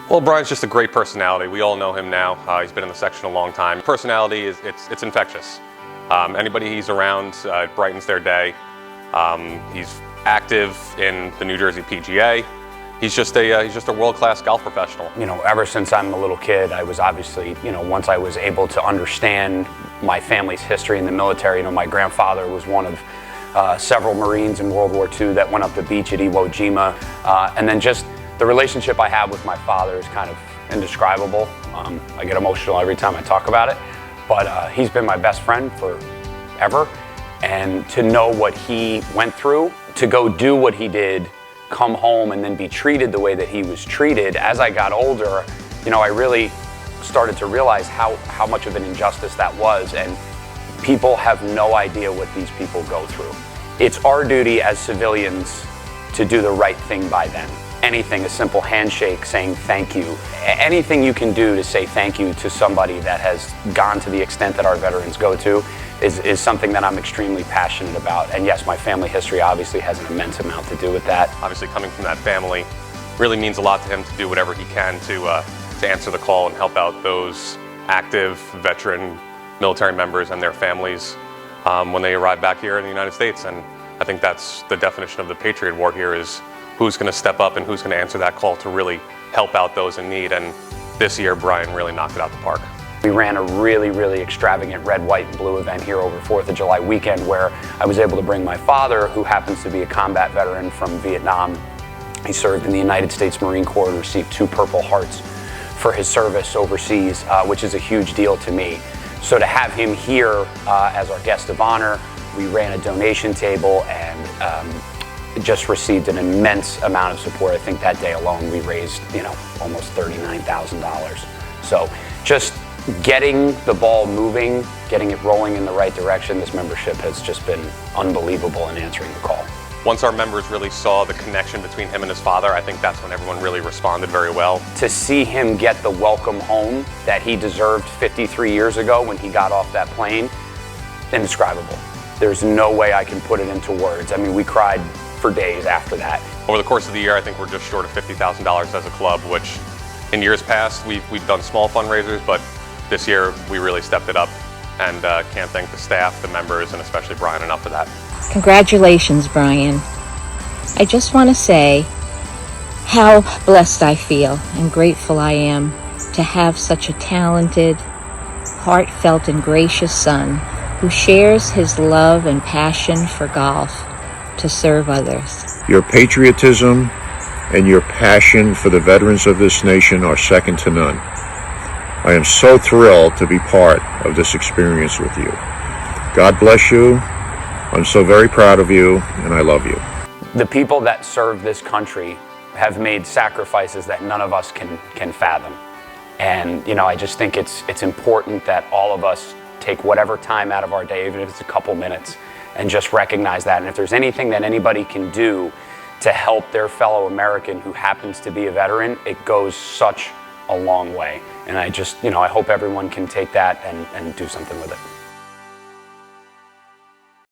Well, Brian's just a great personality. We all know him now. He's been in the section a long time. Personality it's infectious. Anybody he's around, it brightens their day. He's active in the NJPGA. He's just a world-class golf professional. You know, ever since I'm a little kid, I was obviously, once I was able to understand my family's history in the military, my grandfather was one of several Marines in World War II that went up the beach at Iwo Jima. And then just the relationship I have with my father is kind of indescribable. I get emotional every time I talk about it, but he's been my best friend forever. And to know what he went through, to go do what he did, come home and then be treated the way that he was treated, as I got older, I really started to realize how much of an injustice that was, and people have no idea what these people go through. It's our duty as civilians to do the right thing by them. Anything, a simple handshake, saying thank you, anything you can do to say thank you to somebody that has gone to the extent that our veterans go to is something that I'm extremely passionate about. And yes, my family history obviously has an immense amount to do with that. Obviously, coming from that family really means a lot to him to do whatever he can to answer the call and help out those active veteran military members and their families when they arrive back here in the United States. And I think that's the definition of the Patriot Award here, is who's going to step up and who's going to answer that call to really help out those in need. And this year, Brian really knocked it out the park. We ran a really, really extravagant red, white, and blue event here over 4th of July weekend, where I was able to bring my father, who happens to be a combat veteran from Vietnam. He served in the United States Marine Corps and received 2 Purple Hearts for his service overseas, which is a huge deal to me. So to have him here as our guest of honor, we ran a donation table and just received an immense amount of support. I think that day alone we raised, almost $39,000. So just getting the ball moving, getting it rolling in the right direction, this membership has just been unbelievable in answering the call. Once our members really saw the connection between him and his father, I think that's when everyone really responded very well. To see him get the welcome home that he deserved 53 years ago when he got off that plane, indescribable. There's no way I can put it into words. I mean, we cried for days after that. Over the course of the year, I think we're just short of $50,000 as a club, which in years past, we've done small fundraisers, but this year we really stepped it up, and can't thank the staff, the members, and especially Brian enough for that. Congratulations, Brian. I just want to say how blessed I feel and grateful I am to have such a talented, heartfelt, and gracious son who shares his love and passion for golf to serve others. Your patriotism and your passion for the veterans of this nation are second to none. I am so thrilled to be part of this experience with you. God bless you. I'm so very proud of you, and I love you. The people that serve this country have made sacrifices that none of us can fathom. And I just think it's important that all of us take whatever time out of our day, even if it's a couple minutes, and just recognize that. And if there's anything that anybody can do to help their fellow American who happens to be a veteran, it goes such a long way. And I just, I hope everyone can take that and do something with it.